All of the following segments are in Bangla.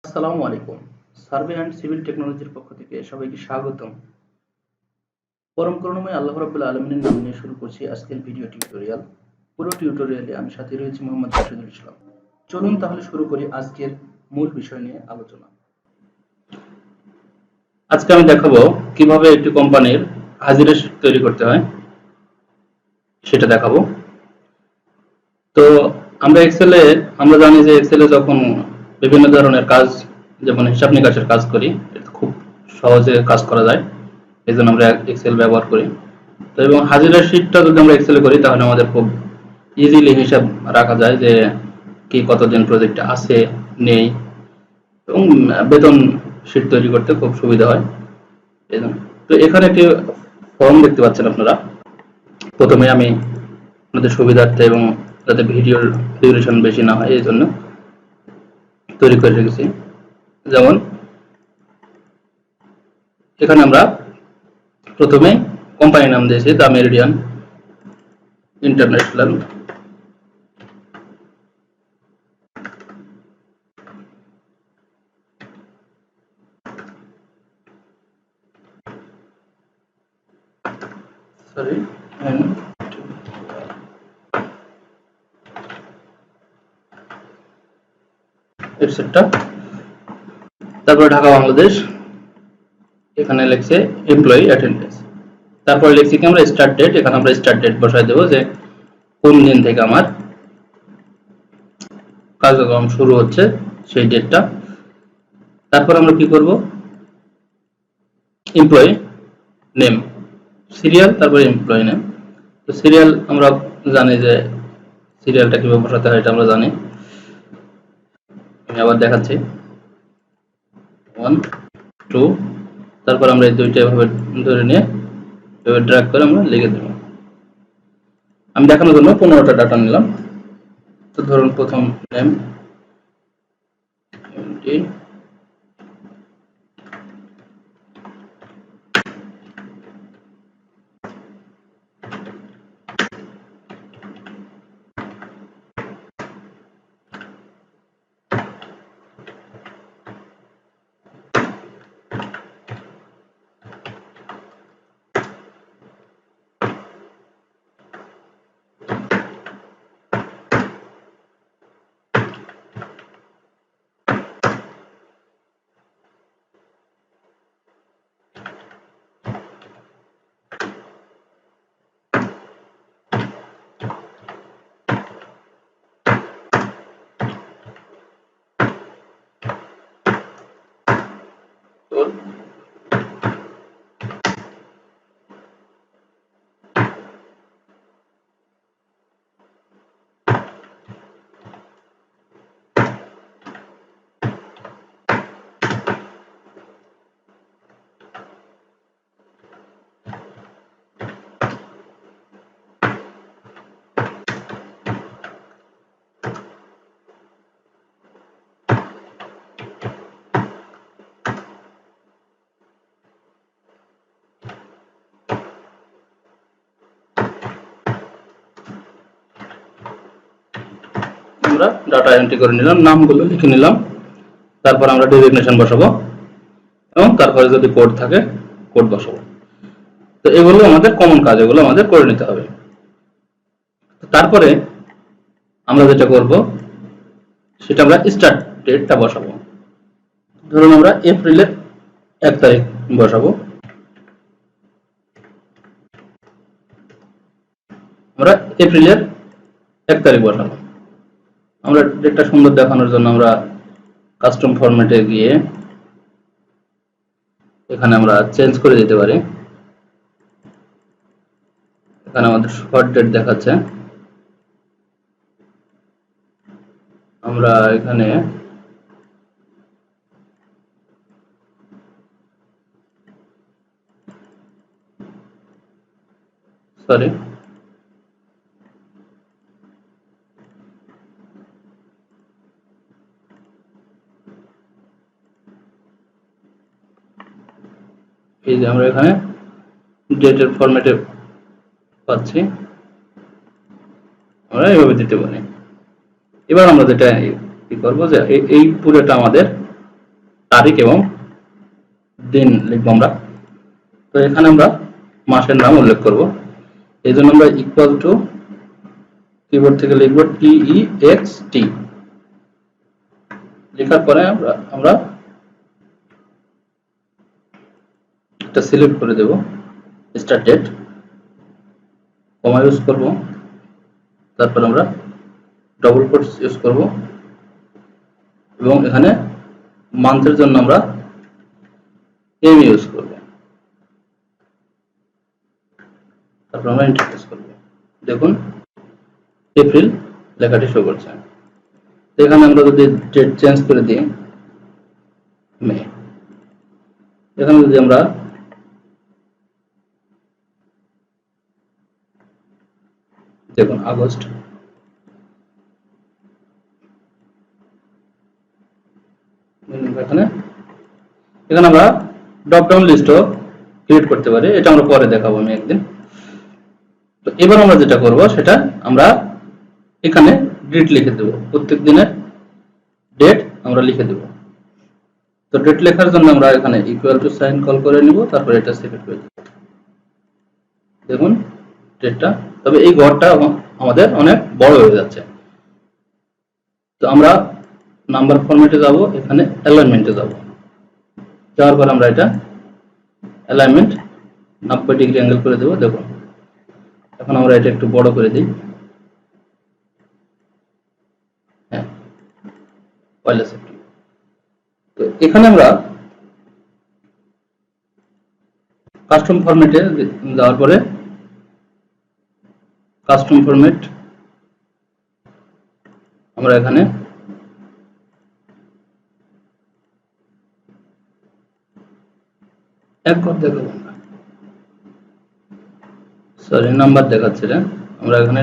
আসসালামু আলাইকুম। সার্ভে অ্যান্ড সিভিল টেকনোলজির পক্ষ থেকে সবাইকে স্বাগতম। পরম করুণাময় আল্লাহ রাব্বুল আলামিনের নাম নিয়ে শুরু করছি আজকের ভিডিও টিউটোরিয়াল। পুরো টিউটোরিয়ালে আমি সাথে রয়েছি মোহাম্মদ রাশিদুল ইসলাম। চলুন তাহলে শুরু করি আজকের মূল বিষয় নিয়ে আলোচনা। আজকে আমি দেখাবো কিভাবে একটি কোম্পানির হাজিরা শীট তৈরি করতে হয় সেটা দেখাবো। তো আমরা জানি যে এক্সেলে যখন বিভিন্ন ধরনের কাজ যেমন হিসাব নিকাশের কাজ করি এটা খুব সহজে কাজ করা যায়, এই জন্য আমরা এক্সেল ব্যবহার করি। তো এবং হাজিরা শীটটা যদি আমরা এক্সেলে করি তাহলে আমাদের খুব ইজিলি হিসাব রাখা যায় যে কি কতদিন প্রজেক্ট আছে নেই, এবং বেতন শীট তৈরি করতে খুব সুবিধা হয় এই জন্য। তো এখানে একটি ফর্ম দেখতে পাচ্ছেন আপনারা। প্রথমে আমি আপনাদের সুবিধার্থে এবং যাতে ভিডিওর ডিউরেশন বেশি না হয় এই জন্য তৈরি করে রেখেছি। যেমন এখানে আমরা প্রথমে কোম্পানি নাম দিয়েছি the Meridian International. Sorry et cetera. তারপর ঢাকা বাংলাদেশ, এখানে লিখছে এমপ্লয়ি অ্যাটেন্ডেন্স। তারপর লিখছি কি আমরা স্টার্ট ডেট, এখানে আমরা স্টার্ট ডেট বসাই দেবো যে কোন দিন থেকে আমার কার্যক্রম শুরু হচ্ছে সেই ডেটটা। তারপর আমরা কি করব, এমপ্লয়ি নেম সিরিয়াল, তারপর এমপ্লয়ি নেম। তো সিরিয়াল আমরা জানি যে সিরিয়ালটা কিভাবে বসাতে হয় এটা আমরা জানি। আমি আবার দেখাচ্ছি 1 2, তারপর আমরা এই দুইটা এভাবে ধরে নিয়ে এভাবে ড্র্যাগ করে আমরা লিখে দেব। আমি দেখানোর জন্য 15টা ডাটা নিলাম। তো ধরুন প্রথম নেম আমরা ডাটা এন্ট্রি করে নিলাম, নামগুলো লিখে নিলাম। তারপর আমরা ডেজিগনেশন বসাবো এবং তারপরে যদি কোড থাকে কোড বসাবো। তো এগুলো আমাদের কমন কাজ, এগুলো আমাদের করে নিতে হবে। তারপরে আমরা যেটা করব সেটা আমরা স্টার্ট ডেটটা বসাবো। ধরুন আমরা এপ্রিলের 1 তারিখ বসাবো। আমরা এপ্রিলের 1 তারিখ বসাবো। আমরা ডেটটা সুন্দর দেখানোর জন্য আমরা কাস্টম ফরম্যাটে গিয়ে এখানে আমরা চেঞ্জ করে দিতে পারি। এখানে আমাদের শর্ট ডেট দেখাচ্ছে, আমরা এখানে সরি এই যে আমরা এখানে ডেটের ফরম্যাটে পাচ্ছি, আমরা এইভাবে দিতে পারি। এবার আমরা যেটা কি করব যে এই পুরোটা আমাদের তারিখ এবং দিন লিখবো আমরা। তো এখানে আমরা মাসের নাম উল্লেখ করব, এই জন্য আমরা ইকুয়াল টু কিবোর্ড থেকে লিখব TEXT। লেখার পরে আমরা এটা সিলেক্ট করে দেব, স্টার্ট ডেট, কমা ইউজ করব, তারপর আমরা ডবল কোটস ইউজ করব এবং এখানে মান্থের জন্য আমরা এম ইউজ করব, তারপর আমরা এন্টার প্রেস করব। দেখুন এপ্রিল লেখাটি শো করছে। এখানে আমরা যদি ডেট চেঞ্জ করে দিই মে, এখানে যদি আমরা দেখুন আগস্ট, এখানে এখানে আমরা ড্রপ ডাউন লিস্টও ক্রিয়েট করতে পারি, এটা আমরা পরে দেখাবো আমি একদিন। তো এবার আমরা যেটা করব সেটা আমরা এখানে ডেট লিখে দেব, প্রত্যেক দিনের ডেট আমরা লিখে দেব। তো ডেট লেখার জন্য আমরা এখানে ইকুয়াল টু সাইন কল করে নিব, তারপর এটা সিলেক্ট করে দেব। দেখুন ডেটটা, তবে এই ঘরটা আমাদের অনেক বড় হয়ে যাচ্ছে। তো আমরা নাম্বার ফরম্যাটে যাব, এখানে অ্যালাইনমেন্টে যাব, যাওয়ার পর আমরা এটা অ্যালাইনমেন্ট 90 ডিগ্রি অ্যাঙ্গেল করে দেব। দেখুন এখন আমরা এটা একটু বড় করে দিই, হ্যাঁ পয়লা সেপ্টেম্বর। তো এখানে আমরা কাস্টম ফরম্যাটে যাওয়ার পরে কাস্টম ফরম্যাট আমরা এখানে এক ঘর দেখাবো, সরি নাম্বার দেখাচ্ছে না। আমরা এখানে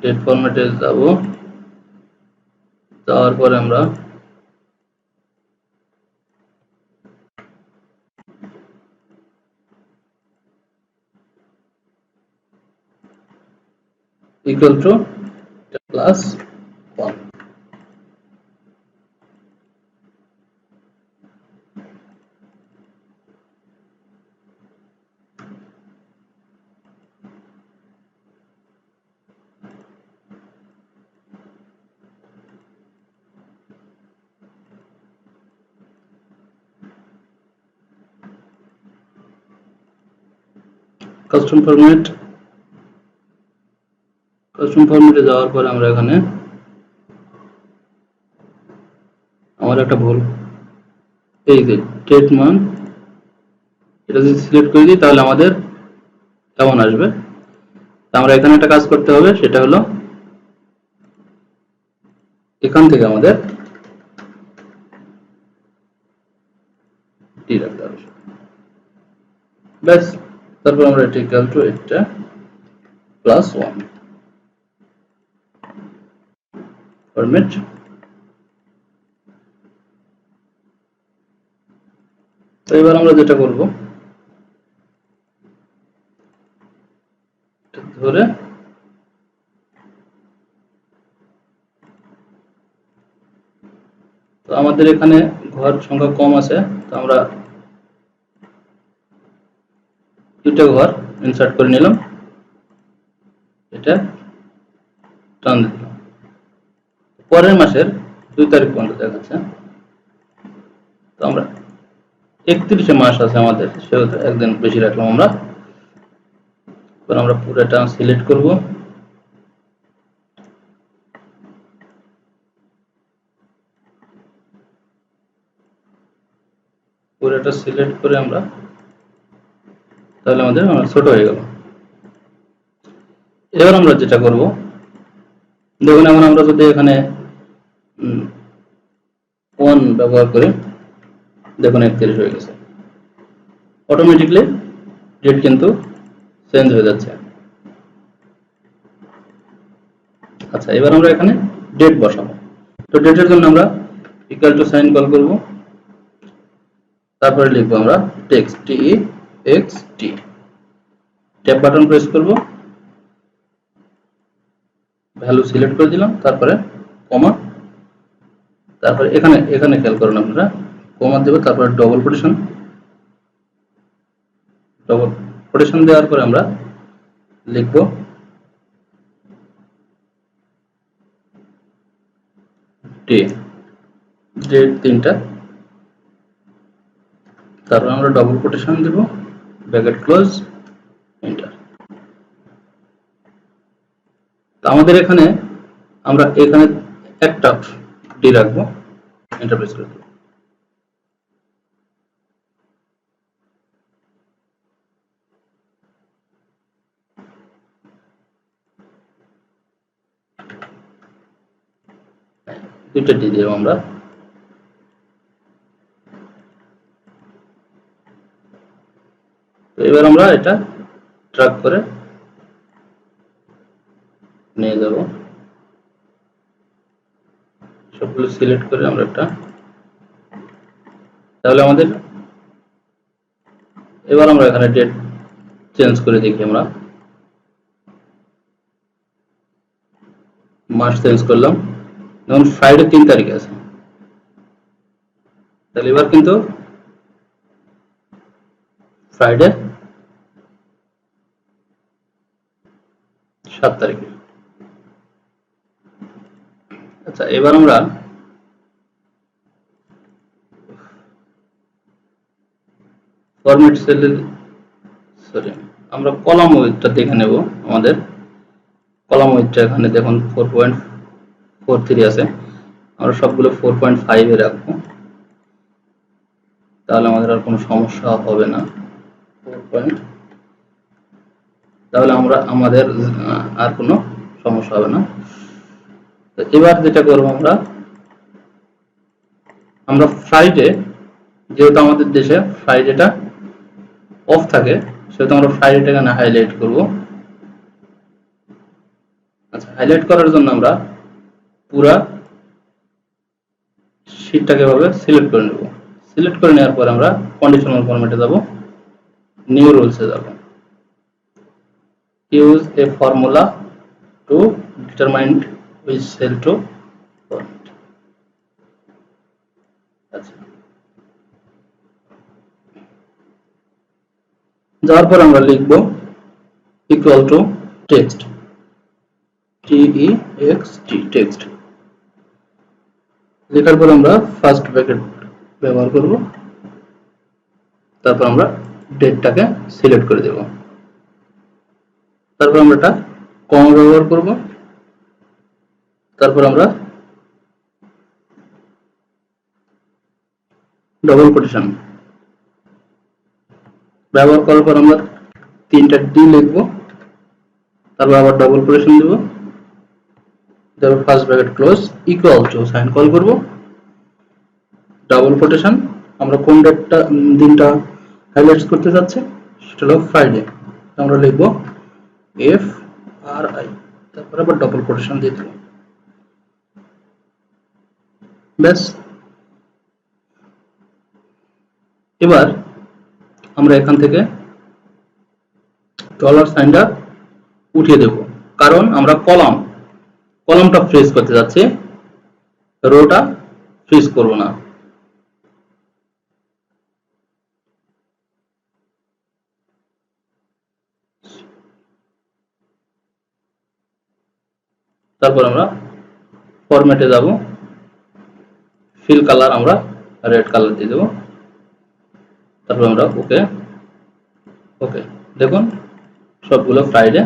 ডেট ফরম্যাটে যাব, যাওয়ার পরে আমরা ইকুয়াল টু প্লাস 1। কাস্টম ফরম্যাটে যাওয়ার পর আমরা এখানে আমার একটা ভুল, এই যে ডেট মান্থ এটা যদি সিলেক্ট করে দিই তাহলে আমাদের কেমন আসবে। আমরা এখানে একটা কাজ করতে হবে, সেটা হলো এখান থেকে আমাদের টি রাখতে হবে ব্যাস। তারপর আমরা এটা ইকুয়াল টু এটা প্লাস 1 ফরম্যাট। তো এবার আমরা যেটা করব ধরে তো আমাদের এখানে ঘর সংখ্যা কম আছে, তো আমরা দুটো ঘর ইনসার্ট করে নিলাম, এটা টান দিলাম। পরের মাসের 2 তারিখ পর্যন্ত দেখাচ্ছে, তো আমরা 31 মাস আছে আমাদের, সেহেতু একদিন বেশি রাখলাম আমরা। এবার আমরা পুরোটা সিলেক্ট করব, পুরোটা সিলেক্ট করে আমরা তাহলে আমাদের ছোট হয়ে গেল। এবার আমরা যেটা করব দেখুন, এখন আমরা যদি এখানে 1 ব্যবহার করি, দেখুন 31 হয়ে গেছে, অটোমেটিকলি ডেট কিন্তু চেঞ্জ হয়ে যাচ্ছে। আচ্ছা এবার আমরা এখানে ডেট বসাবো। তো ডেটের জন্য আমরা ইকুয়াল টু সাইন কল করব, তারপরে লিখবো আমরা text TEXT, tab button press করব, ভ্যালু সিলেক্ট করে দিলাম, তারপরে কমা, তারপরে এখানে খেয়াল করুন আপনারা কমা দেব, তারপর ডবল কোটেশন দেওয়ার পরে আমরা লিখব ডে, ডেট 3টা, তারপর আমরা ডবল কোটেশন দেব, ব্র্যাকেট ক্লোজ, এন্টার। তো আমাদের এখানে আমরা এখানে একটা ডি রাখবো, এন্টার প্রেস করে দেব। দুইটা ডি দেব আমরা। তো এবার আমরা এটা ড্র্যাগ করে নিয়ে যাব, সবগুলো সিলেক্ট করে আমরা একটা, তাহলে আমাদের এবার আমরা এখানে ডেট চেঞ্জ করে দেখি, আমরা মাস চেঞ্জ করলাম, যেমন ফ্রাইডে 3 তারিখ আছে, তাহলে এবার কিন্তু ফ্রাইডে 7 তারিখে। আচ্ছা, এবার আমরা ফরম্যাট সেলে আমরা কলাম ওয়েটটা দেখে নেব। আমাদের কলাম ওয়েটটা এখানে দেখুন 4.43 আছে, আমরা সবগুলো 4.5 এ রাখবো, তাহলে আমাদের আর কোনো সমস্যা হবে না। 4. তাহলে আমাদের আর কোনো সমস্যা হবে না। তো এবার যেটা করব, আমরা ফ্রাইডে, যেহেতু আমাদের দেশে ফ্রাইডেটা অফ থাকে, সেহেতু আমরা ফ্রাইডেটা এখানে হাইলাইট করব। আচ্ছা, হাইলাইট করার জন্য আমরা পুরা শীটটাকে এভাবে সিলেক্ট করে নেব। সিলেক্ট করে নেওয়ার পর আমরা কন্ডিশনাল ফরম্যাটে যাব, নিউ রুলসে যাব, use a formula to determine which cell to format. আচ্ছা, যাওয়ার পর আমরা লিখব equal to text, TEXT, text. লেখার পর আমরা ফার্স্ট ব্র্যাকেট ব্যবহার করব, তারপর আমরা ডেটটাকে সিলেক্ট করে দেব, তারপর আমরা এটা কমা ব্যবহার করব, তারপর আমরা ডবল কোটেশন ব্যবহার করার পর আমরা 3টা ডি লিখব, তারপর আবার ডবল কোটেশন দেব, তারপর first bracket close, equal to sign call করব, ডাবল কোটেশন, আমরা কোন দিনটা হাইলাইট করতে যাচ্ছে সেটা হলো ফ্রাইডে, আমরা লিখব FRI, তারপর আবার ডবল কোটেশন দিয়ে দেব, ব্যাস। এবার আমরা এখান থেকে ডলার সাইনটা উঠিয়ে দেব, কারণ আমরা কলামটা ফ্রিজ করতে যাচ্ছি, রোটা ফ্রিজ করব না। তারপর আমরা ফরম্যাটে যাব, ফিল কালার আমরা রেড কালার দিয়ে দেব, তারপর আমরা ওকে দেখুন সবগুলো ফ্রাইডে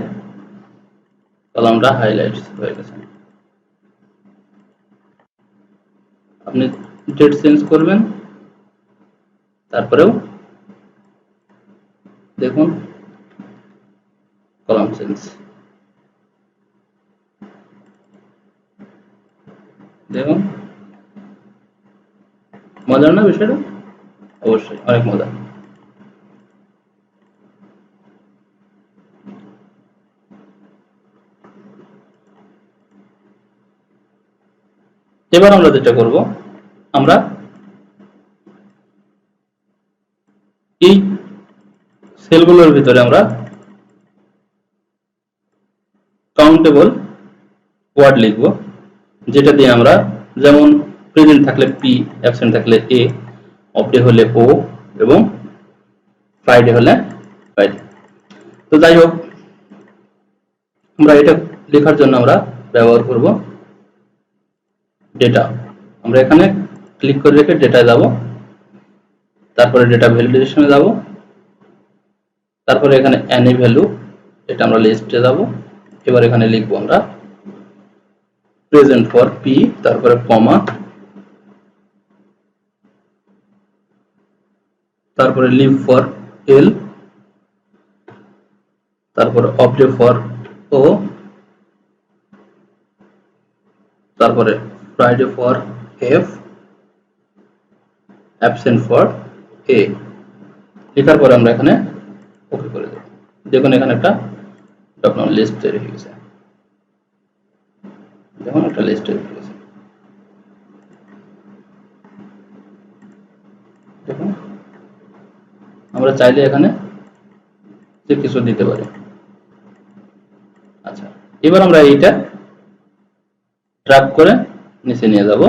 কলামটা হাইলাইট হয়ে গেছে। আপনি ডেট চেঞ্জ করবেন, তারপরেও দেখুন কলাম চেঞ্জ, দেখুন মজার না বিষয়টা? অবশ্যই অনেক মজা। এবার আমরা যেটা করব, আমরা এই সেলগুলোর ভিতরে আমরা কাউন্টেবল ওয়ার্ড লিখব, যেটা দিয়ে আমরা, যেমন প্রেজেন্ট থাকলে P, অ্যাবসেন্ট থাকলে A, অফ ডে হলে ও এবং ফ্রাইডে হলে ফ্রাইডে। তো যাই হোক, আমরা এটা লেখার জন্য আমরা ব্যবহার করব ডেটা। আমরা এখানে ক্লিক করে রেখে ডেটায় যাব, তারপরে ডেটা ভ্যালিডেশনে যাব, তারপরে এখানে অ্যানি ভ্যালু, এটা আমরা লিস্টে যাব। এবার এখানে লিখবো আমরা প্রেজেন্ট ফর পি, তারপরে কমা, তারপরে লিভ ফর এল, তারপরে অফ ডে ফর ও, তারপরে Friday for F, absent for a. লেখার পরে আমরা এখানে ওকে করে দেব। দেখুন এখানে একটা ডকুমেন্ট লিস্ট তৈরি হয়ে গেছে। দেখুন একটা লিস্ট তৈরি হয়ে গেছে। দেখুন আমরা চাইলে এখানে যে কিছু দিতে পারি। আচ্ছা, এবার আমরা এইটা ড্র্যাগ করে নিচে নিয়ে যাব।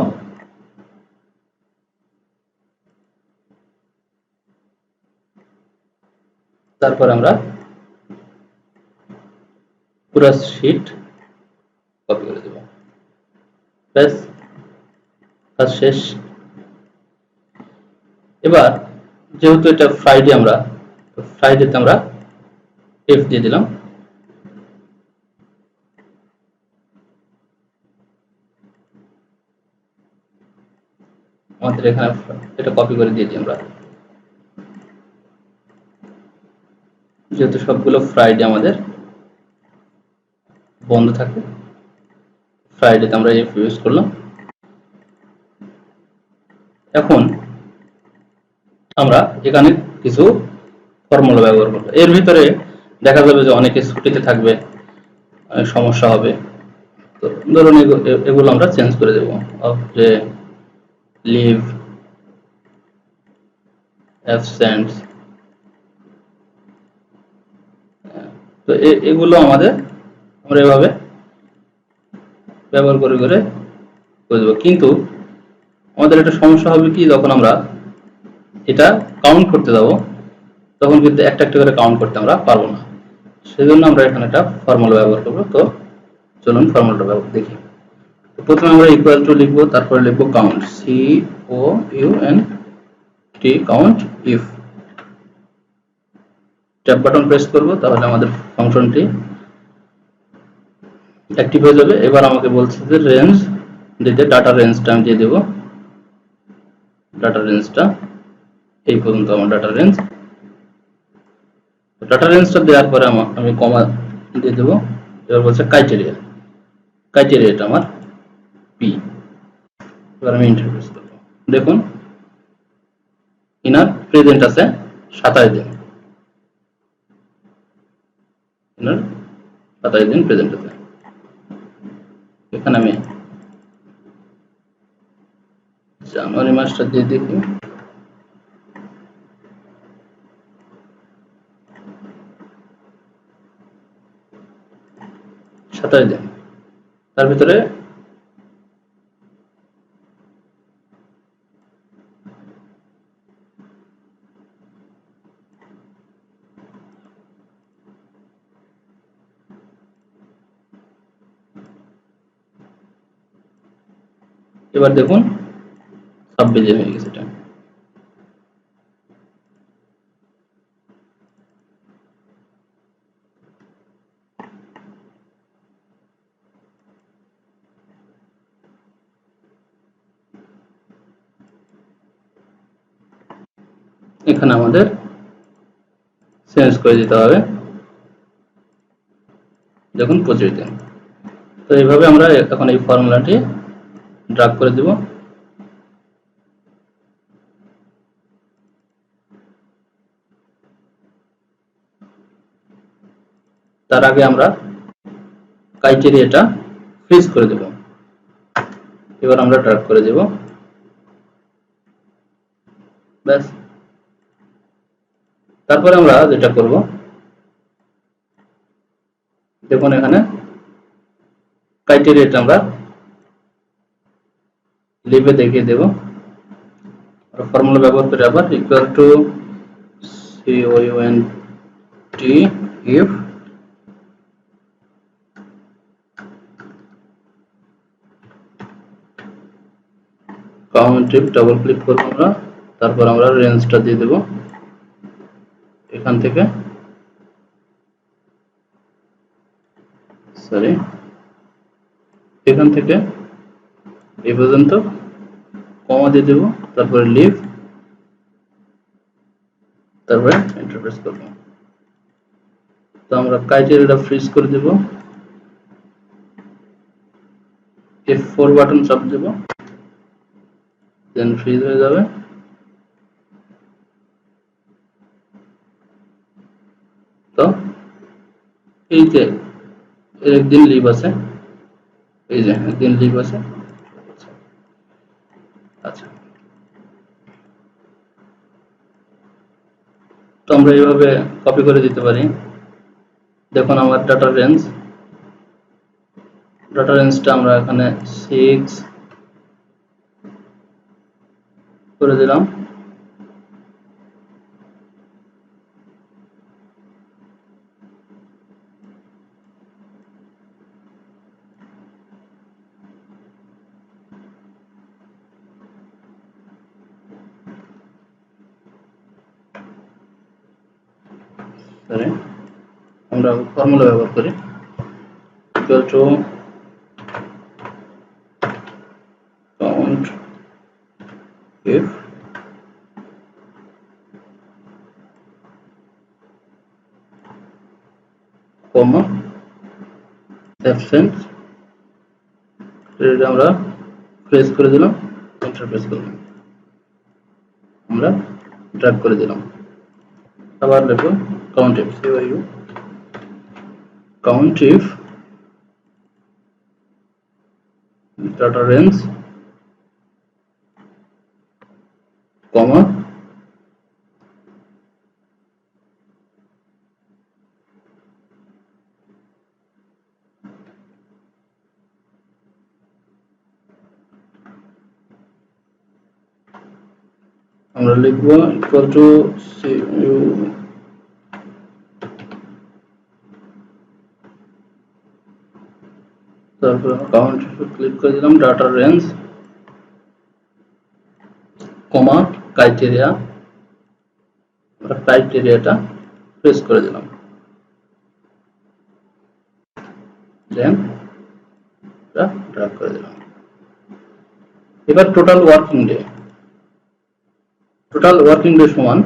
তারপর আমরা পুরো শীট কপি করে দেব। ব্যাস, কাজ শেষ। এবার যেহেতু এটা ফ্রাইডে, আমরা ফ্রাইডেতে আমরা এফ দিয়ে দিলাম। আমাদের এখানে এটা কপি করে দিয়ে দিই আমরা, যেহেতু সবগুলো ফ্রাইডে আমাদের বন্ধ থাকে, ফ্রাইডেতে আমরা এফ ইউজ করলাম। এখন আমরা এখানে কিছু ফর্মুলা ব্যবহার করব। এর ভিতরে দেখা যাবে যে অনেকে ছুটিতে থাকবে, অনেক সমস্যা হবে। তো ধরুন এগুলো আমরা চেঞ্জ করে দেব। Off day, leave, absent. তো এগুলো আমরা এভাবে ব্যবহার করে করে দেব। কিন্তু আমাদের একটা সমস্যা হবে কি, যখন আমরা এটা কাউন্ট করতে যাব তখন কিন্তু একটা একটা করে কাউন্ট করতে আমরা পারবো না। সেজন্য আমরা এখানে একটা ফর্মুলা ব্যবহার করব। তো চলুন ফর্মুলাটা ব্যবহার দেখি। প্রথমে আমরা ইকুয়াল টু লিখব, তারপরে লিখব count, C O U N T, count if. Tab button press করব, তাহলে আমাদের ফাংশনটি অ্যাক্টিভ হয়ে যাবে। এবার আমাকে বলছে যে রেঞ্জ দিতে, ডাটা রেঞ্জটা আমি দিয়ে দেব। ডাটা রেঞ্জটা এই পর্যন্ত আমার ডাটা রেঞ্জ। ডাটা রেঞ্জটা দেওয়ার পরে আমি কমা দিয়ে দেব। এবার বলছে ক্রাইটেরিয়া, ক্রাইটেরিয়াটা আমার পি। এবার আমি এন্টার প্রেস করব। দেখুন ইনার প্রেজেন্ট আছে 27 দিন, ইনার 27 দিন প্রেজেন্ট আছে। এখানে আমি জানুয়ারি মাসটা দিয়ে দেখি, সাতাশ দিন। তার ভিতরে এবার দেখুন 26 দিন হয়ে গেছে। এটা এখানে আমাদের চেঞ্জ করে দিতে হবে। দেখুন 25 দিন। তো এইভাবে আমরা এখন এই ফর্মুলাটি ড্র্যাগ করে দেব। তার আগে আমরা ক্রাইটেরিয়াটা ফ্রিজ করে দেব। এবার আমরা ড্র্যাগ করে দেব। ব্যাস, তারপরে আমরা যেটা করব, দেখুন এখানে ক্রাইটেরিয়াটা আমরা লিভে দেখিয়ে দেব। আমরা ফর্মুলা ব্যবহার করে আবার equal to COUNT if count if double click করব আমরা, তারপর আমরা রেঞ্জটা দিয়ে দেব এখান থেকে, সরি এখান থেকে এই পর্যন্ত কমা দিয়ে দেব, তারপরে লিভ, তারপরে এন্টার প্রেস করব। তো আমরা ক্রাইটেরিয়াটা ফ্রিজ করে দেব, F4 বাটন চাপ দেব, দেন ফ্রিজ হয়ে যাবে। তো এই যে এর একদিন লিভ আছে, এই যে একদিন লিভ আছে। আচ্ছা, তো আমরা এইভাবে কপি করে দিতে পারি। দেখুন আমার ডাটা রেঞ্জটা আমরা এখানে 6 করে দিলাম। আমরা ফর্মুলা ব্যবহার করি equal to count if comma absent, এটা আমরা প্রেস করে দিলাম, এন্টার প্রেস করলাম, আমরা ড্র্যাগ করে দিলাম। আবার লিখব count if count if data range comma আমরা লিখব ইকুয়াল টু তারপর কাউন্ট ক্লিক করে দিলাম, ডাটা রেঞ্জ কমা ক্রাইটেরিয়া, আমরা ক্রাইটেরিয়াটা প্রেস করে দিলাম, দেন ড্র্যাগ করে দিলাম। এবার টোটাল ওয়ার্কিং ডে সমান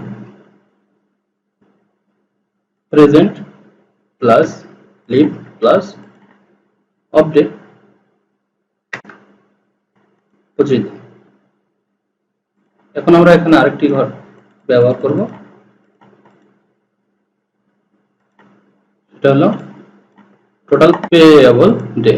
present plus leave plus update 25 দিন। এখন আমরা এখানে আরেকটি ঘর ব্যবহার করব, সেটা হলো total payable day.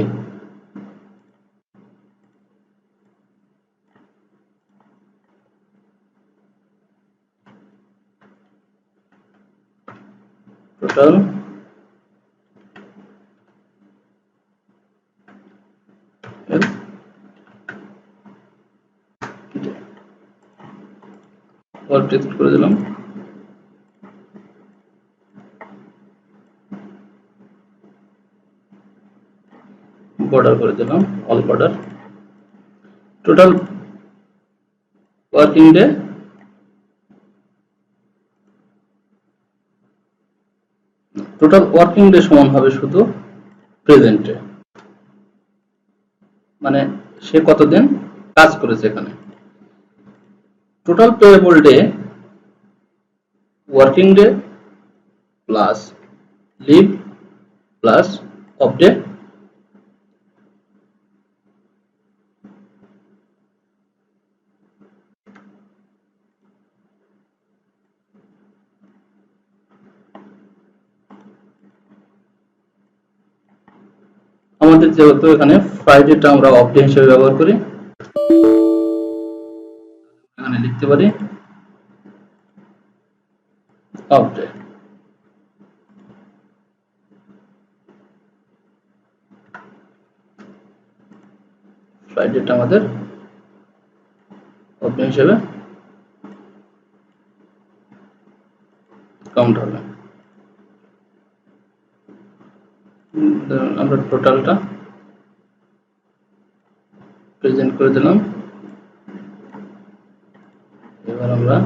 Total text করে দিলাম, বর্ডার করে দিলাম, all border. Total working day সমান হবে শুধু প্রেজেন্টে, মানে সে কতদিন কাজ করেছে। এখানে total payable day working day plus leave plus update আমাদের যেহেতু এখানে ফ্রাইডেটা আমরা অফ ডে হিসেবে ব্যবহার করি, এখানে লিখতে পারি অফ ডে। ফ্রাইডেটা আমাদের অফ ডে হিসেবে কাউন্ট হবে। আমরা টোটালটা প্রেজেন্ট করে দিলাম। এবার আমরা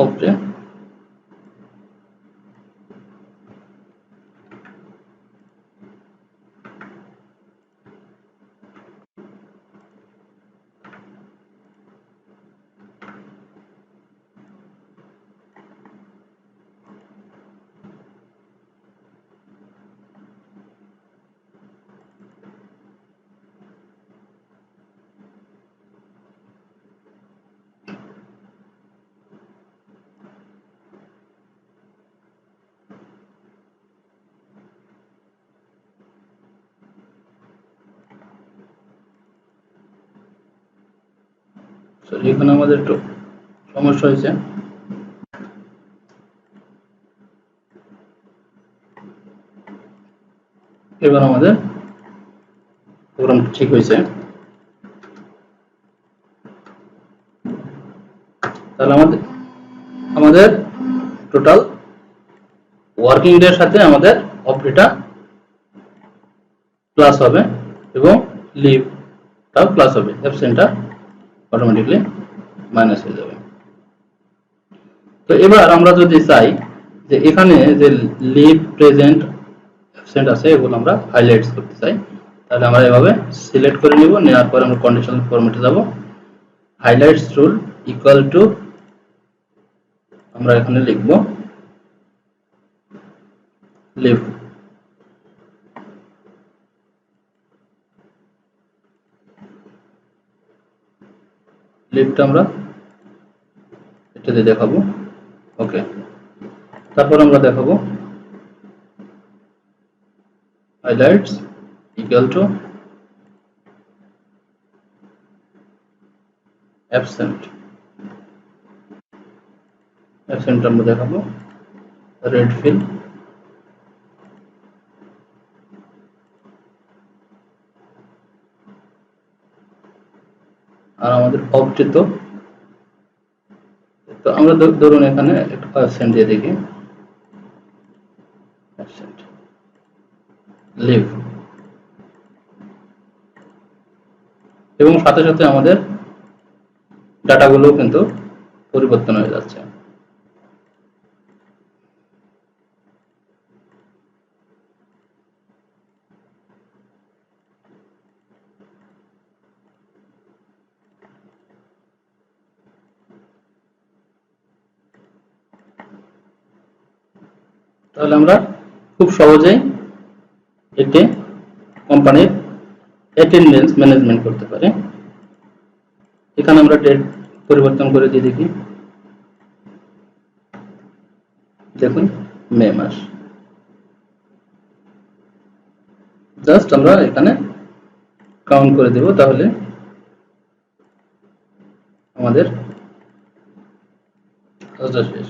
ওপরে এখানে আমাদের একটু সমস্যা হয়েছে। এবার আমাদের প্রোগ্রাম ঠিক হয়েছে। তাহলে আমাদের টোটাল ওয়ার্কিং ডে এর সাথে আমাদের অফ ডেটা প্লাস হবে এবং লিভটাও প্লাস হবে, অ্যাবসেন্টটা অটোমেটিকলি মাইনাস হয়ে যাবে। তো এবার আমরা যদি চাই যে এখানে যে লিভ, প্রেজেন্ট, অ্যাবসেন্ট আছে এগুলো আমরা হাইলাইটস করতে চাই, তাহলে আমরা এভাবে সিলেক্ট করে নিব। নেওয়ার পর আমরা কন্ডিশনাল ফরম্যাটে যাব। হাইলাইটস রুল ইকুয়াল টু আমরা এখানে লিখব লিভ। লিভটা আমরা এটা দিয়ে দেখাবো। ওকে, তারপর আমরা দেখাবো highlights equal to absent আমরা দেখাবো রেড ফিল। আর আমাদের অবজেক্ট তো আমরা ধরুন এখানে একটা পার্সেন্ট দিয়ে দেখি লিভ, এবং সাথে সাথে আমাদের ডাটাগুলো কিন্তু পরিবর্তন হয়ে যাচ্ছে। তাহলে আমরা খুব সহজেই এতে কোম্পানির অ্যাটেন্ডেন্স ম্যানেজমেন্ট করতে পারি। এখানে আমরা ডেট পরিবর্তন করে দিয়ে দেখি, দেখুন মে মাস। জাস্ট আমরা এখানে কাউন্ট করে দেব, তাহলে আমাদের কাজটা শেষ।